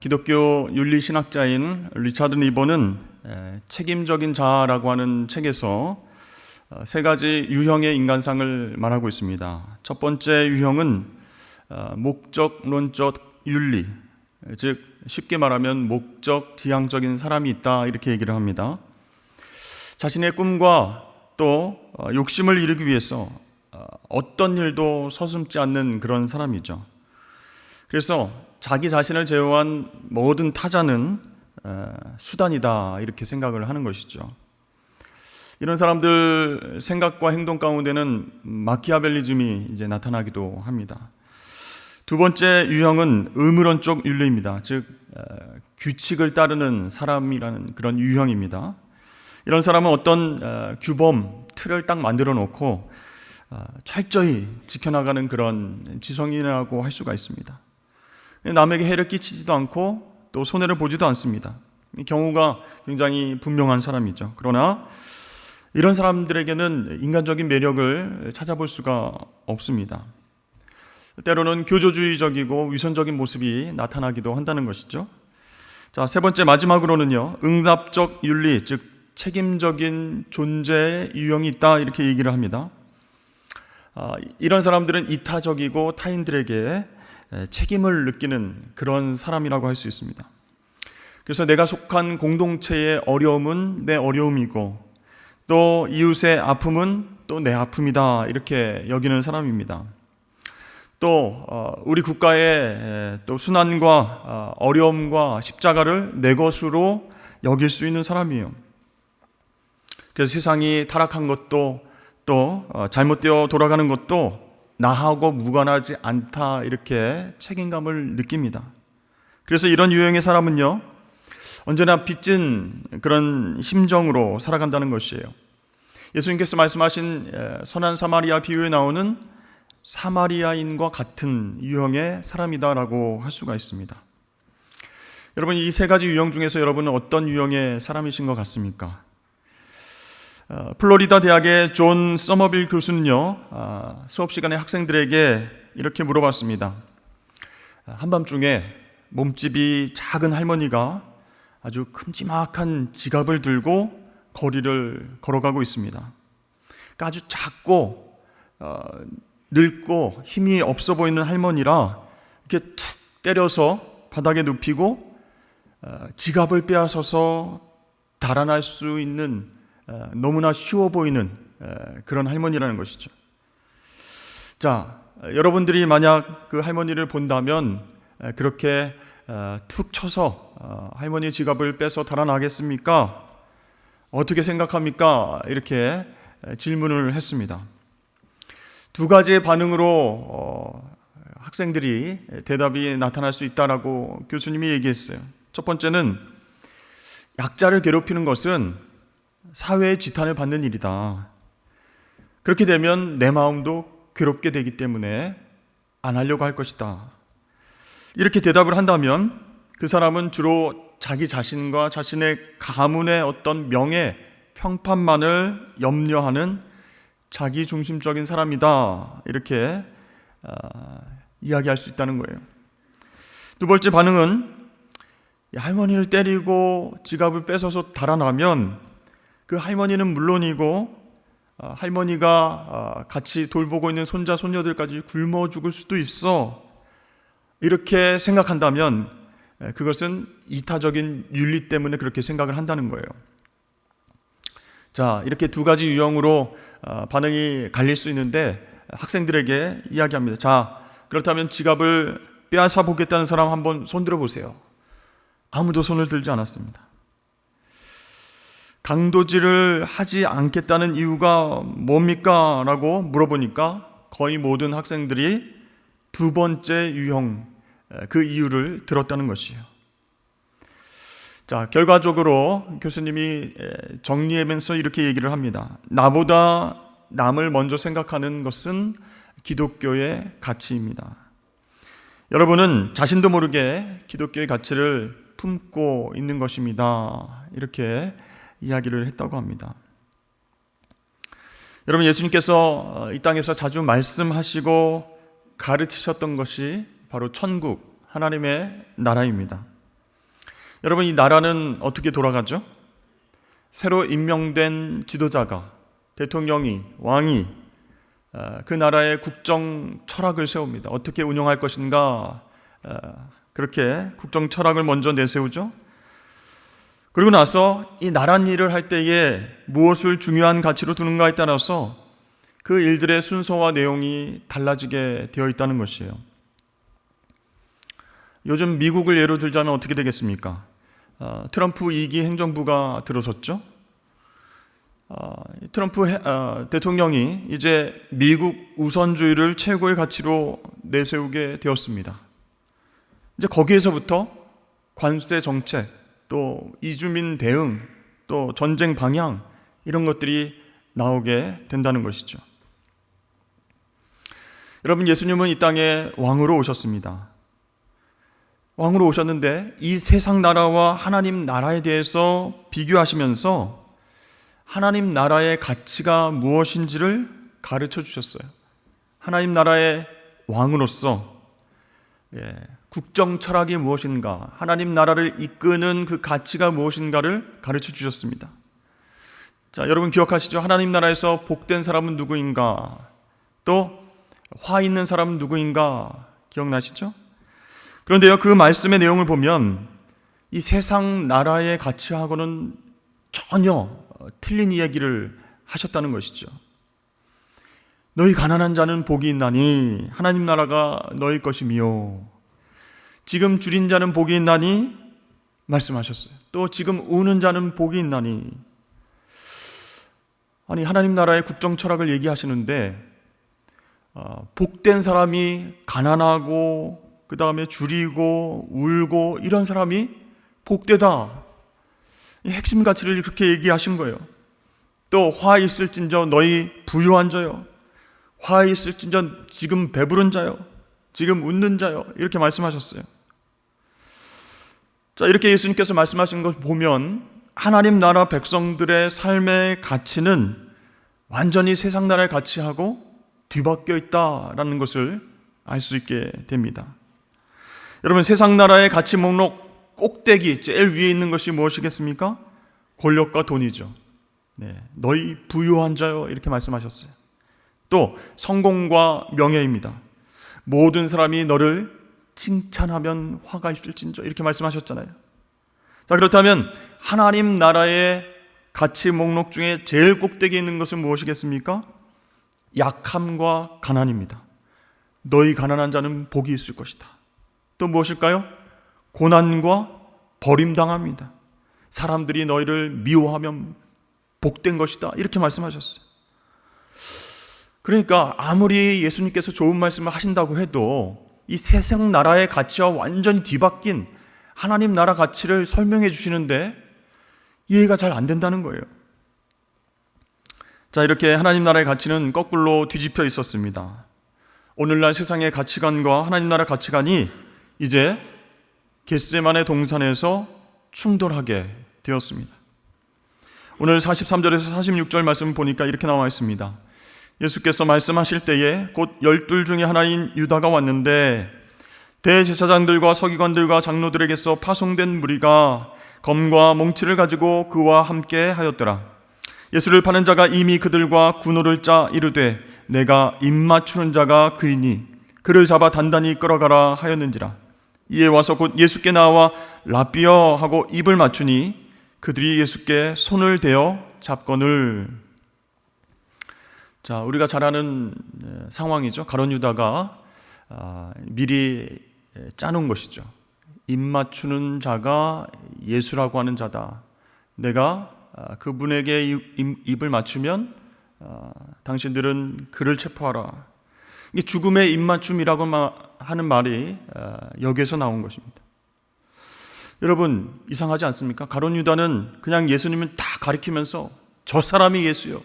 기독교 윤리신학자인 리차드 니버는 책임적인 자라고 하는 책에서 세 가지 유형의 인간상을 말하고 있습니다. 첫 번째 유형은 목적론적 윤리, 즉 쉽게 말하면 목적 지향적인 사람이 있다, 이렇게 얘기를 합니다. 자신의 꿈과 또 욕심을 이루기 위해서 어떤 일도 서슴지 않는 그런 사람이죠. 그래서 자기 자신을 제어한 모든 타자는 수단이다, 이렇게 생각을 하는 것이죠. 이런 사람들 생각과 행동 가운데는 마키아벨리즘이 이제 나타나기도 합니다. 두 번째 유형은 의무론적 윤리입니다. 즉 규칙을 따르는 사람이라는 그런 유형입니다. 이런 사람은 어떤 규범, 틀을 딱 만들어 놓고 철저히 지켜나가는 그런 지성인이라고 할 수가 있습니다. 남에게 해를 끼치지도 않고 또 손해를 보지도 않습니다. 이 경우가 굉장히 분명한 사람이죠. 그러나 이런 사람들에게는 인간적인 매력을 찾아볼 수가 없습니다. 때로는 교조주의적이고 위선적인 모습이 나타나기도 한다는 것이죠. 자, 세 번째 마지막으로는요, 응답적 윤리, 즉 책임적인 존재의 유형이 있다, 이렇게 얘기를 합니다. 이런 사람들은 이타적이고 타인들에게 책임을 느끼는 그런 사람이라고 할 수 있습니다. 그래서 내가 속한 공동체의 어려움은 내 어려움이고 또 이웃의 아픔은 또 내 아픔이다, 이렇게 여기는 사람입니다. 또 우리 국가의 또 순환과 어려움과 십자가를 내 것으로 여길 수 있는 사람이에요. 그래서 세상이 타락한 것도 또 잘못되어 돌아가는 것도 나하고 무관하지 않다, 이렇게 책임감을 느낍니다. 그래서 이런 유형의 사람은요, 언제나 빚진 그런 심정으로 살아간다는 것이에요. 예수님께서 말씀하신 선한 사마리아 비유에 나오는 사마리아인과 같은 유형의 사람이다라고 할 수가 있습니다. 여러분, 이 세 가지 유형 중에서 여러분은 어떤 유형의 사람이신 것 같습니까? 플로리다 대학의 존 서머빌 교수는요, 수업 시간에 학생들에게 이렇게 물어봤습니다. 한밤중에 몸집이 작은 할머니가 아주 큼지막한 지갑을 들고 거리를 걸어가고 있습니다. 아주 작고 늙고 힘이 없어 보이는 할머니라 이렇게 툭 때려서 바닥에 눕히고 지갑을 빼앗아서 달아날 수 있는 너무나 쉬워 보이는 그런 할머니라는 것이죠. 자, 여러분들이 만약 그 할머니를 본다면 그렇게 툭 쳐서 할머니의 지갑을 빼서 달아나겠습니까? 어떻게 생각합니까? 이렇게 질문을 했습니다. 두 가지의 반응으로 학생들이 대답이 나타날 수 있다라고 교수님이 얘기했어요. 첫 번째는 약자를 괴롭히는 것은 사회의 지탄을 받는 일이다. 그렇게 되면 내 마음도 괴롭게 되기 때문에 안 하려고 할 것이다. 이렇게 대답을 한다면 그 사람은 주로 자기 자신과 자신의 가문의 어떤 명예, 평판만을 염려하는 자기중심적인 사람이다, 이렇게 이야기할 수 있다는 거예요. 두 번째 반응은 할머니를 때리고 지갑을 뺏어서 달아나면 그 할머니는 물론이고 할머니가 같이 돌보고 있는 손자 손녀들까지 굶어 죽을 수도 있어, 이렇게 생각한다면 그것은 이타적인 윤리 때문에 그렇게 생각을 한다는 거예요. 자, 이렇게 두 가지 유형으로 반응이 갈릴 수 있는데 학생들에게 이야기합니다. 자, 그렇다면 지갑을 빼앗아 보겠다는 사람 한번 손 들어 보세요. 아무도 손을 들지 않았습니다. 강도질을 하지 않겠다는 이유가 뭡니까? 라고 물어보니까 거의 모든 학생들이 두 번째 유형, 그 이유를 들었다는 것이에요. 자, 결과적으로 교수님이 정리하면서 이렇게 얘기를 합니다. 나보다 남을 먼저 생각하는 것은 기독교의 가치입니다. 여러분은 자신도 모르게 기독교의 가치를 품고 있는 것입니다. 이렇게 이야기를 했다고 합니다. 여러분, 예수님께서 이 땅에서 자주 말씀하시고 가르치셨던 것이 바로 천국, 하나님의 나라입니다. 여러분, 이 나라는 어떻게 돌아가죠? 새로 임명된 지도자가, 대통령이, 왕이 그 나라의 국정 철학을 세웁니다. 어떻게 운영할 것인가, 그렇게 국정 철학을 먼저 내세우죠. 그리고 나서 이 나란 일을 할 때에 무엇을 중요한 가치로 두는가에 따라서 그 일들의 순서와 내용이 달라지게 되어 있다는 것이에요. 요즘 미국을 예로 들자면 어떻게 되겠습니까? 트럼프 2기 행정부가 들어섰죠. 트럼프 대통령이 이제 미국 우선주의를 최고의 가치로 내세우게 되었습니다. 이제 거기에서부터 관세 정책, 또 이주민 대응, 또 전쟁 방향, 이런 것들이 나오게 된다는 것이죠. 여러분, 예수님은 이 땅에 왕으로 오셨습니다. 왕으로 오셨는데 이 세상 나라와 하나님 나라에 대해서 비교하시면서 하나님 나라의 가치가 무엇인지를 가르쳐 주셨어요. 하나님 나라의 왕으로서 국정 철학이 무엇인가, 하나님 나라를 이끄는 그 가치가 무엇인가를 가르쳐 주셨습니다. 자, 여러분 기억하시죠? 하나님 나라에서 복된 사람은 누구인가, 또 화 있는 사람은 누구인가 기억나시죠? 그런데요, 그 말씀의 내용을 보면 이 세상 나라의 가치하고는 전혀 틀린 이야기를 하셨다는 것이죠. 너희 가난한 자는 복이 있나니 하나님 나라가 너희 것이며, 지금 줄인 자는 복이 있나니 말씀하셨어요. 또 지금 우는 자는 복이 있나니. 아니, 하나님 나라의 국정 철학을 얘기하시는데 복된 사람이 가난하고 그 다음에 줄이고 울고 이런 사람이 복되다, 이 핵심 가치를 그렇게 얘기하신 거예요. 또 화 있을진저 너희 부유한 자요, 화 있을진저 지금 배부른 자요, 지금 웃는 자요, 이렇게 말씀하셨어요. 자, 이렇게 예수님께서 말씀하신 걸 보면 하나님 나라 백성들의 삶의 가치는 완전히 세상 나라의 가치하고 뒤바뀌어 있다라는 것을 알 수 있게 됩니다. 여러분, 세상 나라의 가치 목록 꼭대기 제일 위에 있는 것이 무엇이겠습니까? 권력과 돈이죠. 너희 부유한 자요, 이렇게 말씀하셨어요. 또 성공과 명예입니다. 모든 사람이 너를 칭찬하면 화가 있을진저, 이렇게 말씀하셨잖아요. 자, 그렇다면 하나님 나라의 가치 목록 중에 제일 꼭대기에 있는 것은 무엇이겠습니까? 약함과 가난입니다. 너희 가난한 자는 복이 있을 것이다. 또 무엇일까요? 고난과 버림당합니다. 사람들이 너희를 미워하면 복된 것이다, 이렇게 말씀하셨어요. 그러니까 아무리 예수님께서 좋은 말씀을 하신다고 해도 이 세상 나라의 가치와 완전히 뒤바뀐 하나님 나라 가치를 설명해 주시는데 이해가 잘 안 된다는 거예요. 자, 이렇게 하나님 나라의 가치는 거꾸로 뒤집혀 있었습니다. 오늘날 세상의 가치관과 하나님 나라 가치관이 이제 겟세마네 동산에서 충돌하게 되었습니다. 오늘 43절에서 46절 말씀 보니까 이렇게 나와 있습니다. 예수께서 말씀하실 때에 곧 12 중에 하나인 유다가 왔는데 대제사장들과 서기관들과 장로들에게서 파송된 무리가 검과 몽치를 가지고 그와 함께 하였더라. 예수를 파는 자가 이미 그들과 군호를 짜 이르되 내가 입 맞추는 자가 그이니 그를 잡아 단단히 끌어가라 하였는지라. 이에 와서 곧 예수께 나와 라삐어 하고 입을 맞추니 그들이 예수께 손을 대어 잡거늘. 자, 우리가 잘 아는 상황이죠. 가룟 유다가 미리 짜놓은 것이죠. 입 맞추는 자가 예수라고 하는 자다. 내가 그분에게 입을 맞추면 당신들은 그를 체포하라. 이게 죽음의 입맞춤이라고 하는 말이 여기에서 나온 것입니다. 여러분, 이상하지 않습니까? 가룟 유다는 그냥 예수님을 다 가리키면서 저 사람이 예수요,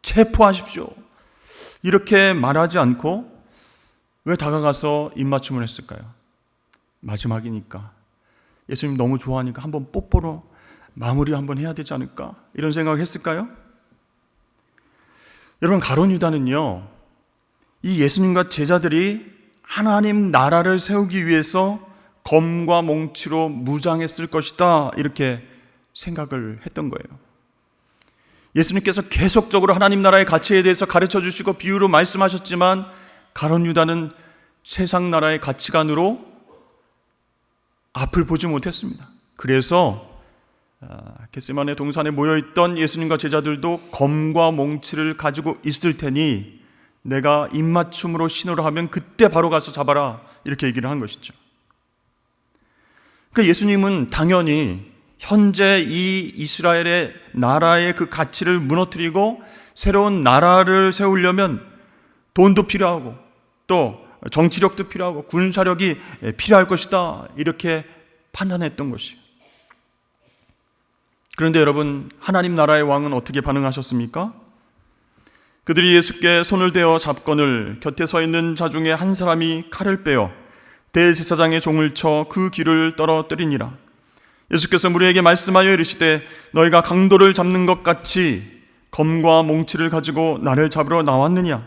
체포하십시오, 이렇게 말하지 않고 왜 다가가서 입맞춤을 했을까요? 마지막이니까, 예수님 너무 좋아하니까 한번 뽀뽀로 마무리 한번 해야 되지 않을까, 이런 생각을 했을까요? 여러분, 가룟 유다는요, 이 예수님과 제자들이 하나님 나라를 세우기 위해서 검과 몽치로 무장했을 것이다, 이렇게 생각을 했던 거예요. 예수님께서 계속적으로 하나님 나라의 가치에 대해서 가르쳐 주시고 비유로 말씀하셨지만 가룟 유다는 세상 나라의 가치관으로 앞을 보지 못했습니다. 그래서 겟세마네 동산에 모여있던 예수님과 제자들도 검과 몽치를 가지고 있을 테니 내가 입맞춤으로 신호를 하면 그때 바로 가서 잡아라, 이렇게 얘기를 한 것이죠. 그러니까 예수님은 당연히 현재 이 이스라엘의 나라의 그 가치를 무너뜨리고 새로운 나라를 세우려면 돈도 필요하고 또 정치력도 필요하고 군사력이 필요할 것이다, 이렇게 판단했던 것이에요. 그런데 여러분, 하나님 나라의 왕은 어떻게 반응하셨습니까? 그들이 예수께 손을 대어 잡거늘 곁에 서 있는 자 중에 한 사람이 칼을 빼어 대제사장의 종을 쳐 그 귀를 떨어뜨리니라. 예수께서 무리에게 말씀하여 이르시되 너희가 강도를 잡는 것 같이 검과 몽치를 가지고 나를 잡으러 나왔느냐?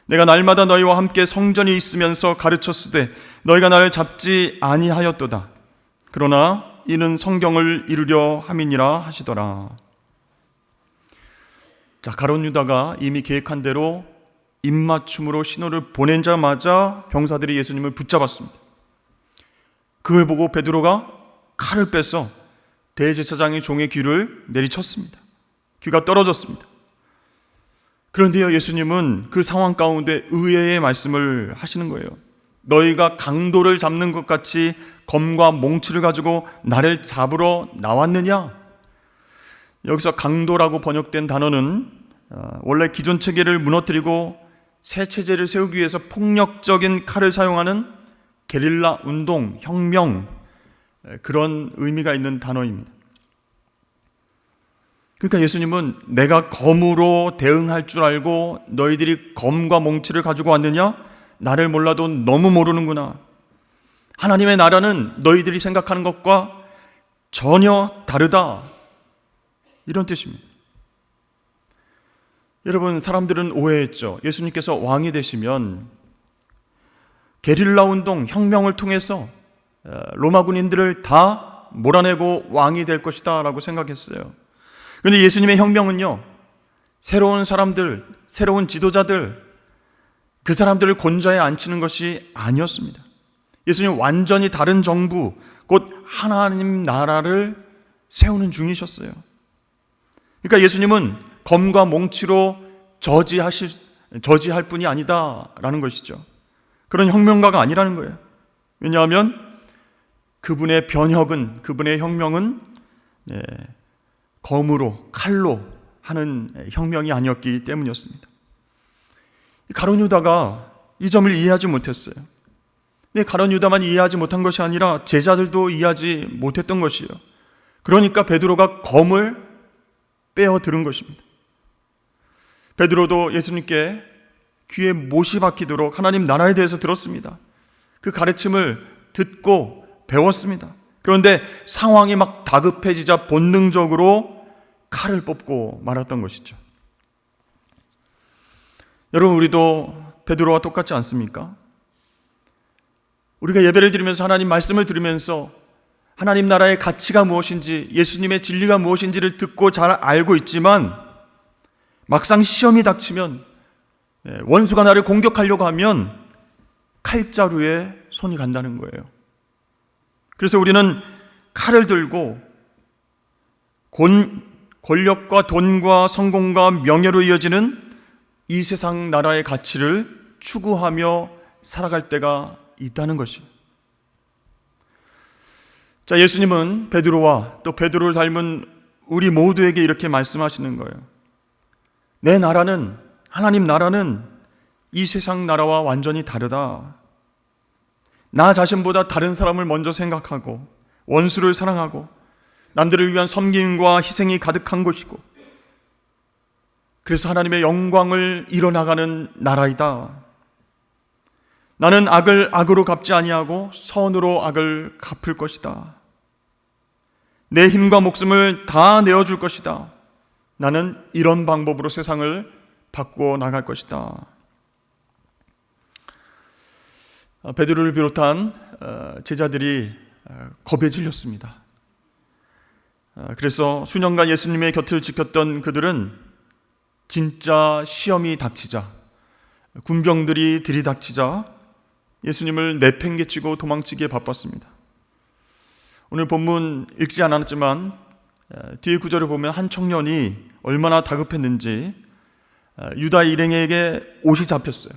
내가 날마다 너희와 함께 성전에 있으면서 가르쳤으되 너희가 나를 잡지 아니하였도다. 그러나 이는 성경을 이루려 함이니라 하시더라. 자, 가룟 유다가 이미 계획한 대로 입맞춤으로 신호를 보내자마자 병사들이 예수님을 붙잡았습니다. 그걸 보고 베드로가 칼을 빼서 대제사장의 종의 귀를 내리쳤습니다. 귀가 떨어졌습니다. 그런데요, 예수님은 그 상황 가운데 의외의 말씀을 하시는 거예요. 너희가 강도를 잡는 것 같이 검과 몽치를 가지고 나를 잡으러 나왔느냐? 여기서 강도라고 번역된 단어는 원래 기존 체계를 무너뜨리고 새 체제를 세우기 위해서 폭력적인 칼을 사용하는 게릴라 운동, 혁명, 그런 의미가 있는 단어입니다. 그러니까 예수님은 내가 검으로 대응할 줄 알고 너희들이 검과 몽치를 가지고 왔느냐? 나를 몰라도 너무 모르는구나. 하나님의 나라는 너희들이 생각하는 것과 전혀 다르다, 이런 뜻입니다. 여러분, 사람들은 오해했죠. 예수님께서 왕이 되시면 게릴라 운동, 혁명을 통해서 로마 군인들을 다 몰아내고 왕이 될 것이다 라고 생각했어요. 그런데 예수님의 혁명은요, 새로운 사람들, 새로운 지도자들, 그 사람들을 권좌에 앉히는 것이 아니었습니다. 예수님 완전히 다른 정부, 곧 하나님 나라를 세우는 중이셨어요. 그러니까 예수님은 검과 몽치로 저지할 뿐이 아니다라는 것이죠. 그런 혁명가가 아니라는 거예요. 왜냐하면 그분의 변혁은, 그분의 혁명은 검으로, 칼로 하는 혁명이 아니었기 때문이었습니다. 가룟 유다가 이 점을 이해하지 못했어요. 가룟 유다만 이해하지 못한 것이 아니라 제자들도 이해하지 못했던 것이에요. 그러니까 베드로가 검을 빼어 들은 것입니다. 베드로도 예수님께 귀에 못이 박히도록 하나님 나라에 대해서 들었습니다. 그 가르침을 듣고 배웠습니다. 그런데 상황이 막 다급해지자 본능적으로 칼을 뽑고 말았던 것이죠. 여러분, 우리도 베드로와 똑같지 않습니까? 우리가 예배를 드리면서 하나님 말씀을 들으면서 하나님 나라의 가치가 무엇인지, 예수님의 진리가 무엇인지를 듣고 잘 알고 있지만 막상 시험이 닥치면, 원수가 나를 공격하려고 하면 칼자루에 손이 간다는 거예요. 그래서 우리는 칼을 들고 권력과 돈과 성공과 명예로 이어지는 이 세상 나라의 가치를 추구하며 살아갈 때가 있다는 것이에요. 자, 예수님은 베드로와 또 베드로를 닮은 우리 모두에게 이렇게 말씀하시는 거예요. 내 나라는, 하나님 나라는 이 세상 나라와 완전히 다르다. 나 자신보다 다른 사람을 먼저 생각하고 원수를 사랑하고 남들을 위한 섬김과 희생이 가득한 곳이고, 그래서 하나님의 영광을 이뤄나가는 나라이다. 나는 악을 악으로 갚지 아니하고 선으로 악을 갚을 것이다. 내 힘과 목숨을 다 내어줄 것이다. 나는 이런 방법으로 세상을 바꾸어 나갈 것이다. 베드로를 비롯한 제자들이 겁에 질렸습니다. 그래서 수년간 예수님의 곁을 지켰던 그들은 진짜 시험이 닥치자, 군병들이 들이닥치자 예수님을 내팽개치고 도망치기에 바빴습니다. 오늘 본문 읽지 않았지만 뒤에 구절을 보면 한 청년이 얼마나 다급했는지 유다 일행에게 옷이 잡혔어요.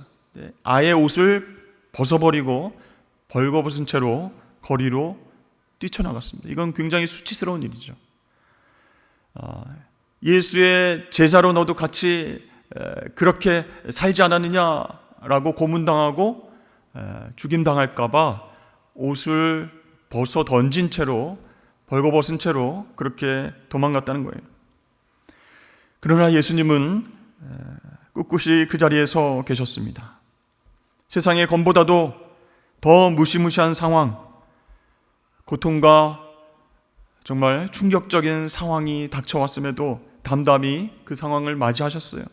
아예 옷을 벗어버리고 벌거벗은 채로 거리로 뛰쳐나갔습니다. 이건 굉장히 수치스러운 일이죠. 예수의 제자로 너도 같이 그렇게 살지 않았느냐라고 고문당하고 죽임당할까봐 옷을 벗어 던진 채로, 벌거벗은 채로 그렇게 도망갔다는 거예요. 그러나 예수님은 꿋꿋이 그 자리에 서 계셨습니다. 세상의 검보다도 더 무시무시한 상황, 고통과 정말 충격적인 상황이 닥쳐왔음에도 담담히 그 상황을 맞이하셨어요.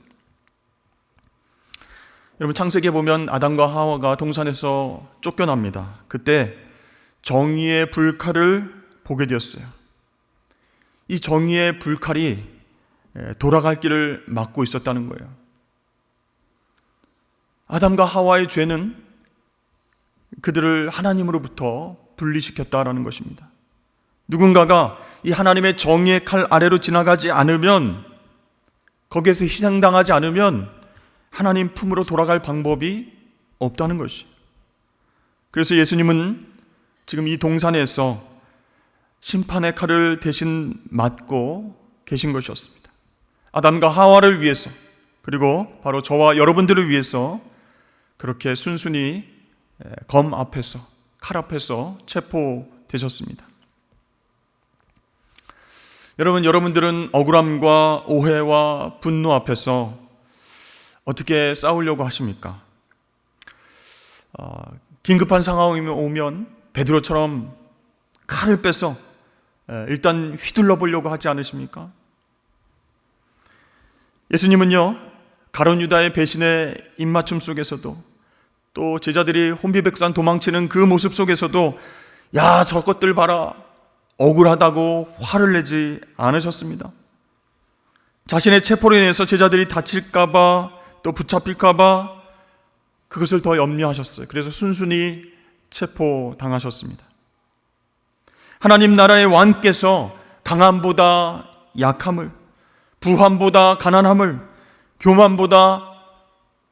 여러분, 창세기에 보면 아담과 하와가 동산에서 쫓겨납니다. 그때 정의의 불칼을 보게 되었어요. 이 정의의 불칼이 돌아갈 길을 막고 있었다는 거예요. 아담과 하와의 죄는 그들을 하나님으로부터 분리시켰다라는 것입니다. 누군가가 이 하나님의 정의의 칼 아래로 지나가지 않으면, 거기에서 희생당하지 않으면 하나님 품으로 돌아갈 방법이 없다는 것이. 그래서 예수님은 지금 이 동산에서 심판의 칼을 대신 맞고 계신 것이었습니다. 아담과 하와를 위해서, 그리고 바로 저와 여러분들을 위해서 그렇게 순순히 검 앞에서, 칼 앞에서 체포되셨습니다. 여러분들은 억울함과 오해와 분노 앞에서 어떻게 싸우려고 하십니까? 긴급한 상황이 오면 베드로처럼 칼을 빼서 일단 휘둘러 보려고 하지 않으십니까? 예수님은요, 가룟 유다의 배신의 입맞춤 속에서도, 또 제자들이 혼비백산 도망치는 그 모습 속에서도 야, 저것들 봐라, 억울하다고 화를 내지 않으셨습니다. 자신의 체포로 인해서 제자들이 다칠까봐, 또 붙잡힐까봐 그것을 더 염려하셨어요. 그래서 순순히 체포당하셨습니다. 하나님 나라의 왕께서 강함보다 약함을, 부함보다 가난함을, 교만보다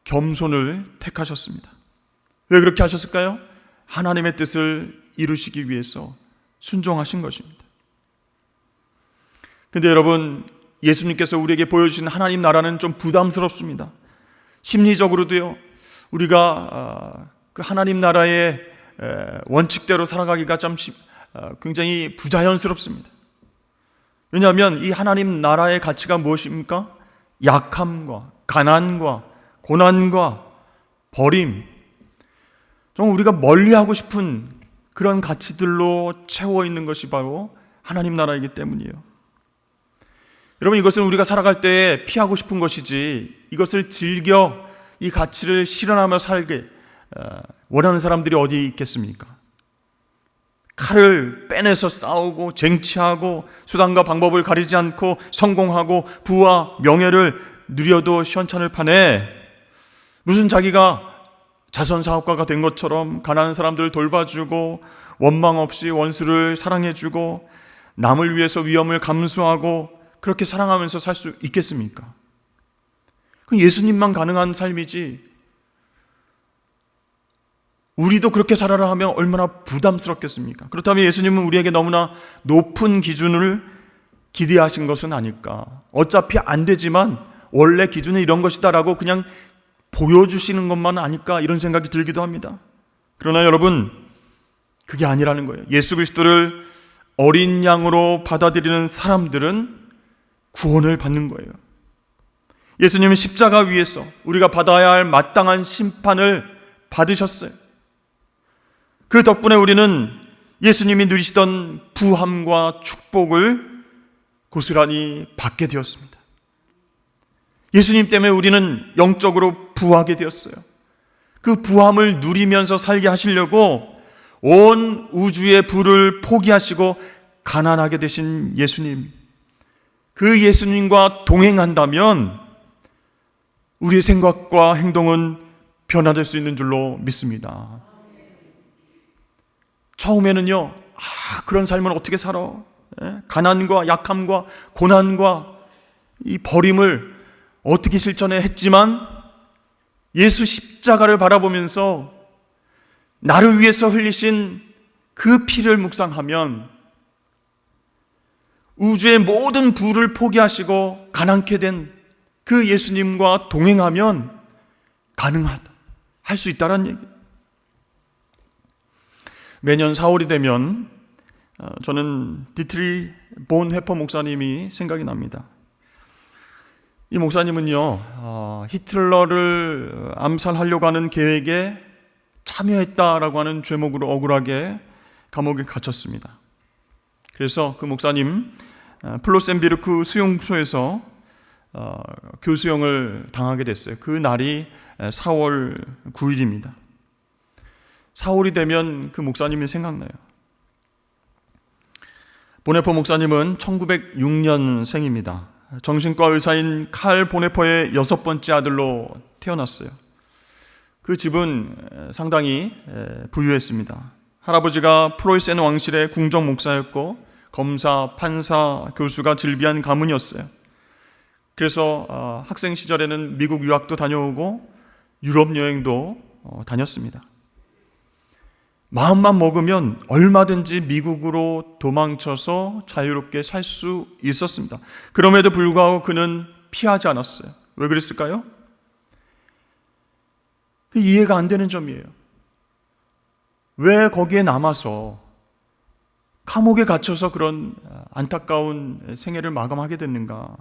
겸손을 택하셨습니다. 왜 그렇게 하셨을까요? 하나님의 뜻을 이루시기 위해서 순종하신 것입니다. 그런데 여러분, 예수님께서 우리에게 보여주신 하나님 나라는 좀 부담스럽습니다. 심리적으로도요, 우리가 그 하나님 나라의 원칙대로 살아가기가 좀 굉장히 부자연스럽습니다. 왜냐하면 이 하나님 나라의 가치가 무엇입니까? 약함과 가난과 고난과 버림, 좀 우리가 멀리하고 싶은 그런 가치들로 채워 있는 것이 바로 하나님 나라이기 때문이에요. 여러분, 이것은 우리가 살아갈 때 피하고 싶은 것이지, 이것을 즐겨 이 가치를 실현하며 살게 원하는 사람들이 어디 있겠습니까? 칼을 빼내서 싸우고 쟁취하고 수단과 방법을 가리지 않고 성공하고 부와 명예를 누려도 시원찮을 판에, 무슨 자기가 자선사업가가 된 것처럼 가난한 사람들을 돌봐주고 원망 없이 원수를 사랑해주고 남을 위해서 위험을 감수하고 그렇게 사랑하면서 살 수 있겠습니까? 그건 예수님만 가능한 삶이지, 우리도 그렇게 살아라 하면 얼마나 부담스럽겠습니까? 그렇다면 예수님은 우리에게 너무나 높은 기준을 기대하신 것은 아닐까? 어차피 안 되지만 원래 기준은 이런 것이다라고 그냥 보여주시는 것만 아닐까, 이런 생각이 들기도 합니다. 그러나 여러분, 그게 아니라는 거예요. 예수 그리스도를 어린 양으로 받아들이는 사람들은 구원을 받는 거예요. 예수님은 십자가 위에서 우리가 받아야 할 마땅한 심판을 받으셨어요. 그 덕분에 우리는 예수님이 누리시던 부함과 축복을 고스란히 받게 되었습니다. 예수님 때문에 우리는 영적으로 부하게 되었어요. 그 부함을 누리면서 살게 하시려고 온 우주의 부를 포기하시고 가난하게 되신 예수님, 그 예수님과 동행한다면 우리의 생각과 행동은 변화될 수 있는 줄로 믿습니다. 처음에는요, 그런 삶을 어떻게 살아? 가난과 약함과 고난과 이 버림을 어떻게 실천해 했지만 예수 십자가를 바라보면서 나를 위해서 흘리신 그 피를 묵상하면 우주의 모든 부를 포기하시고 가난케 된 그 예수님과 동행하면 가능하다, 할 수 있다는 얘기. 매년 4월이 되면 저는 디트리 본헤퍼 목사님이 생각이 납니다. 이 목사님은요, 히틀러를 암살하려고 하는 계획에 참여했다라고 하는 죄목으로 억울하게 감옥에 갇혔습니다. 그래서 그 목사님 플로센비르크 수용소에서 교수형을 당하게 됐어요. 그 날이 4월 9일입니다. 4월이 되면 그 목사님이 생각나요. 보네퍼 목사님은 1906년생입니다. 정신과 의사인 칼 보네퍼의 6번째 아들로 태어났어요. 그 집은 상당히 부유했습니다. 할아버지가 프로이센 왕실의 궁정 목사였고 검사, 판사, 교수가 즐비한 가문이었어요. 그래서 학생 시절에는 미국 유학도 다녀오고 유럽 여행도 다녔습니다. 마음만 먹으면 얼마든지 미국으로 도망쳐서 자유롭게 살 수 있었습니다. 그럼에도 불구하고 그는 피하지 않았어요. 왜 그랬을까요? 이해가 안 되는 점이에요. 왜 거기에 남아서 감옥에 갇혀서 그런 안타까운 생애를 마감하게 됐는가?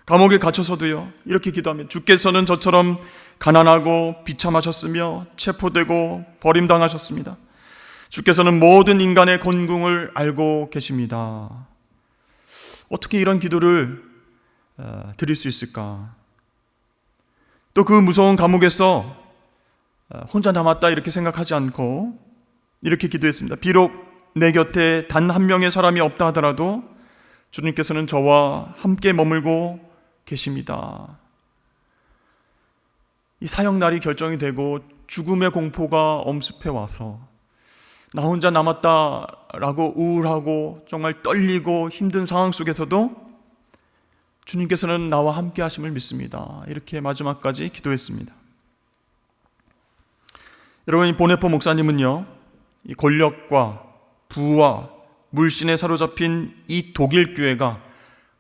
감옥에 갇혀서도요, 이렇게 기도하면 주께서는 저처럼 가난하고 비참하셨으며 체포되고 버림당하셨습니다. 주께서는 모든 인간의 곤궁을 알고 계십니다. 어떻게 이런 기도를 드릴 수 있을까? 또 그 무서운 감옥에서 혼자 남았다 이렇게 생각하지 않고 이렇게 기도했습니다. 비록 내 곁에 단 한 명의 사람이 없다 하더라도 주님께서는 저와 함께 머물고 계십니다. 이 사형날이 결정이 되고 죽음의 공포가 엄습해 와서 나 혼자 남았다라고 우울하고 정말 떨리고 힘든 상황 속에서도 주님께서는 나와 함께 하심을 믿습니다. 이렇게 마지막까지 기도했습니다. 여러분, 이 보네퍼 목사님은요, 이 권력과 부와 물신에 사로잡힌 이 독일 교회가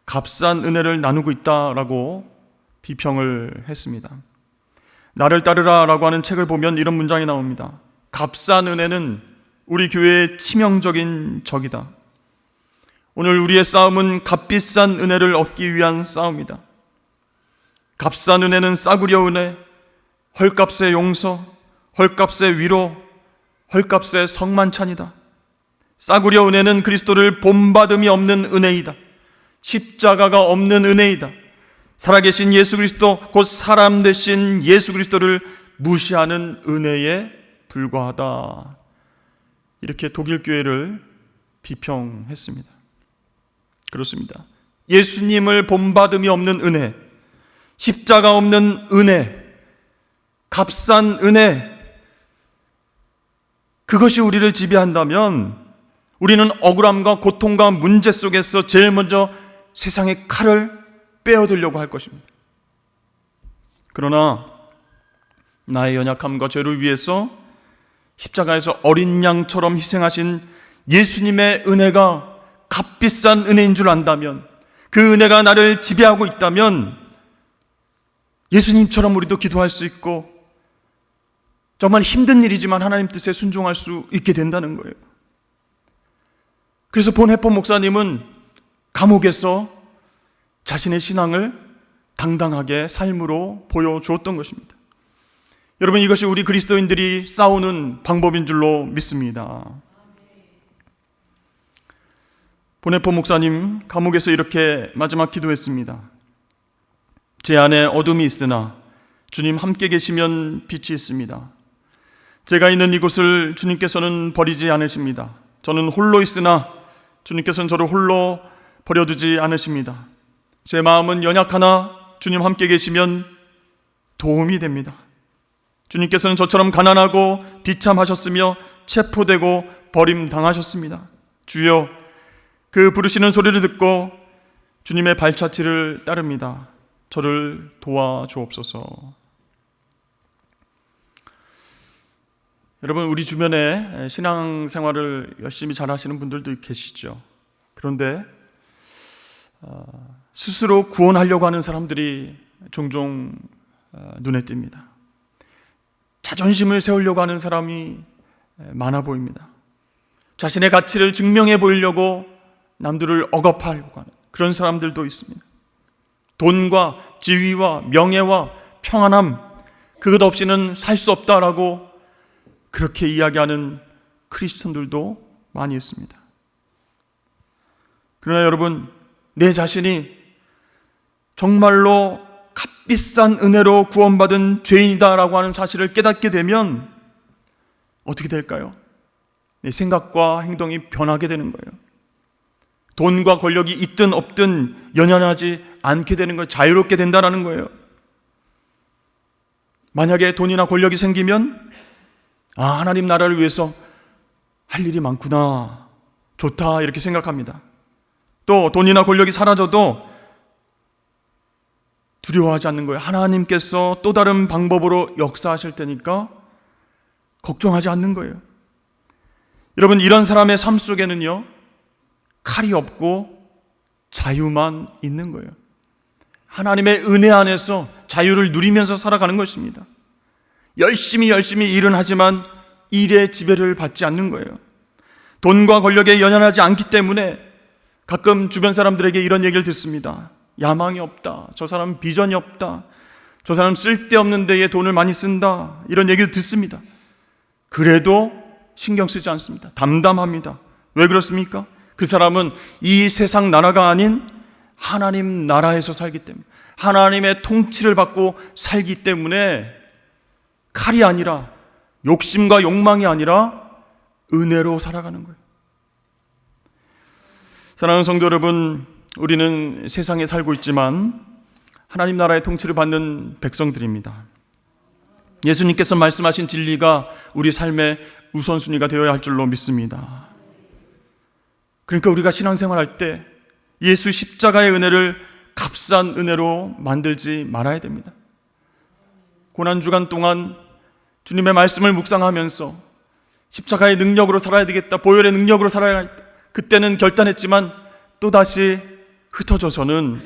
값싼 은혜를 나누고 있다라고 비평을 했습니다. 나를 따르라라고 하는 책을 보면 이런 문장이 나옵니다. 값싼 은혜는 우리 교회의 치명적인 적이다. 오늘 우리의 싸움은 값비싼 은혜를 얻기 위한 싸움이다. 값싼 은혜는 싸구려 은혜, 헐값의 용서, 헐값의 위로, 헐값의 성만찬이다. 싸구려 은혜는 그리스도를 본받음이 없는 은혜이다. 십자가가 없는 은혜이다. 살아계신 예수 그리스도, 곧 사람 되신 예수 그리스도를 무시하는 은혜에 불과하다. 이렇게 독일 교회를 비평했습니다. 그렇습니다. 예수님을 본받음이 없는 은혜, 십자가 없는 은혜, 값싼 은혜, 그것이 우리를 지배한다면 우리는 억울함과 고통과 문제 속에서 제일 먼저 세상의 칼을 빼어들려고 할 것입니다. 그러나 나의 연약함과 죄를 위해서 십자가에서 어린 양처럼 희생하신 예수님의 은혜가 값비싼 은혜인 줄 안다면, 그 은혜가 나를 지배하고 있다면 예수님처럼 우리도 기도할 수 있고 정말 힘든 일이지만 하나님 뜻에 순종할 수 있게 된다는 거예요. 그래서 본헤퍼 목사님은 감옥에서 자신의 신앙을 당당하게 삶으로 보여주었던 것입니다. 여러분, 이것이 우리 그리스도인들이 싸우는 방법인 줄로 믿습니다. 본헤퍼 목사님 감옥에서 이렇게 마지막 기도했습니다. 제 안에 어둠이 있으나 주님 함께 계시면 빛이 있습니다. 제가 있는 이곳을 주님께서는 버리지 않으십니다. 저는 홀로 있으나 주님께서는 저를 홀로 버려두지 않으십니다. 제 마음은 연약하나 주님 함께 계시면 도움이 됩니다. 주님께서는 저처럼 가난하고 비참하셨으며 체포되고 버림당하셨습니다. 주여, 그 부르시는 소리를 듣고 주님의 발자취를 따릅니다. 저를 도와주옵소서. 여러분, 우리 주변에 신앙생활을 열심히 잘하시는 분들도 계시죠. 그런데 스스로 구원하려고 하는 사람들이 종종 눈에 띕니다. 자존심을 세우려고 하는 사람이 많아 보입니다. 자신의 가치를 증명해 보이려고 남들을 억압하려고 하는 그런 사람들도 있습니다. 돈과 지위와 명예와 평안함, 그것 없이는 살 수 없다라고 그렇게 이야기하는 크리스천들도 많이 있습니다. 그러나 여러분, 내 자신이 정말로 값비싼 은혜로 구원받은 죄인이다라고 하는 사실을 깨닫게 되면 어떻게 될까요? 내 생각과 행동이 변하게 되는 거예요. 돈과 권력이 있든 없든 연연하지 않게 되는 거예요. 자유롭게 된다라는 거예요. 만약에 돈이나 권력이 생기면 하나님 나라를 위해서 할 일이 많구나, 좋다 이렇게 생각합니다. 또 돈이나 권력이 사라져도 두려워하지 않는 거예요. 하나님께서 또 다른 방법으로 역사하실 테니까 걱정하지 않는 거예요. 여러분, 이런 사람의 삶 속에는요, 칼이 없고 자유만 있는 거예요. 하나님의 은혜 안에서 자유를 누리면서 살아가는 것입니다. 열심히 일은 하지만 일의 지배를 받지 않는 거예요. 돈과 권력에 연연하지 않기 때문에 가끔 주변 사람들에게 이런 얘기를 듣습니다. 야망이 없다, 저 사람 비전이 없다, 저 사람 쓸데없는 데에 돈을 많이 쓴다, 이런 얘기를 듣습니다. 그래도 신경 쓰지 않습니다. 담담합니다. 왜 그렇습니까? 그 사람은 이 세상 나라가 아닌 하나님 나라에서 살기 때문에, 하나님의 통치를 받고 살기 때문에 칼이 아니라, 욕심과 욕망이 아니라 은혜로 살아가는 거예요. 사랑하는 성도 여러분, 우리는 세상에 살고 있지만 하나님 나라의 통치를 받는 백성들입니다. 예수님께서 말씀하신 진리가 우리 삶의 우선순위가 되어야 할 줄로 믿습니다. 그러니까 우리가 신앙생활할 때 예수 십자가의 은혜를 값싼 은혜로 만들지 말아야 됩니다. 고난주간 동안 주님의 말씀을 묵상하면서 십자가의 능력으로 살아야 되겠다, 보혈의 능력으로 살아야 할 때, 그때는 결단했지만 또다시 흩어져서는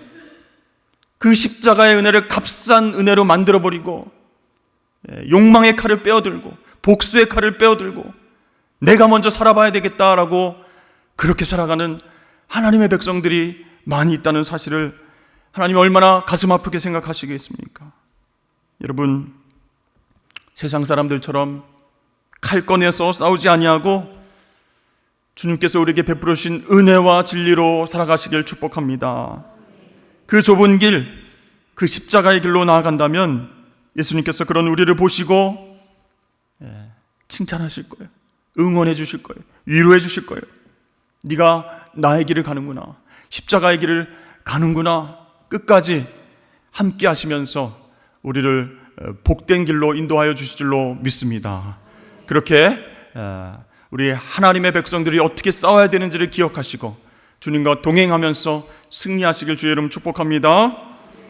그 십자가의 은혜를 값싼 은혜로 만들어버리고 욕망의 칼을 빼어들고 복수의 칼을 빼어들고 내가 먼저 살아봐야 되겠다라고 그렇게 살아가는 하나님의 백성들이 많이 있다는 사실을 하나님이 얼마나 가슴 아프게 생각하시겠습니까? 여러분, 세상 사람들처럼 칼 꺼내서 싸우지 아니하고 주님께서 우리에게 베풀어 주신 은혜와 진리로 살아가시길 축복합니다. 그 좁은 길, 그 십자가의 길로 나아간다면 예수님께서 그런 우리를 보시고 칭찬하실 거예요. 응원해 주실 거예요. 위로해 주실 거예요. 네가 나의 길을 가는구나, 십자가의 길을 가는구나, 끝까지 함께 하시면서 우리를 복된 길로 인도하여 주실 줄로 믿습니다. 그렇게 우리 하나님의 백성들이 어떻게 싸워야 되는지를 기억하시고 주님과 동행하면서 승리하시길 주의 이름 축복합니다.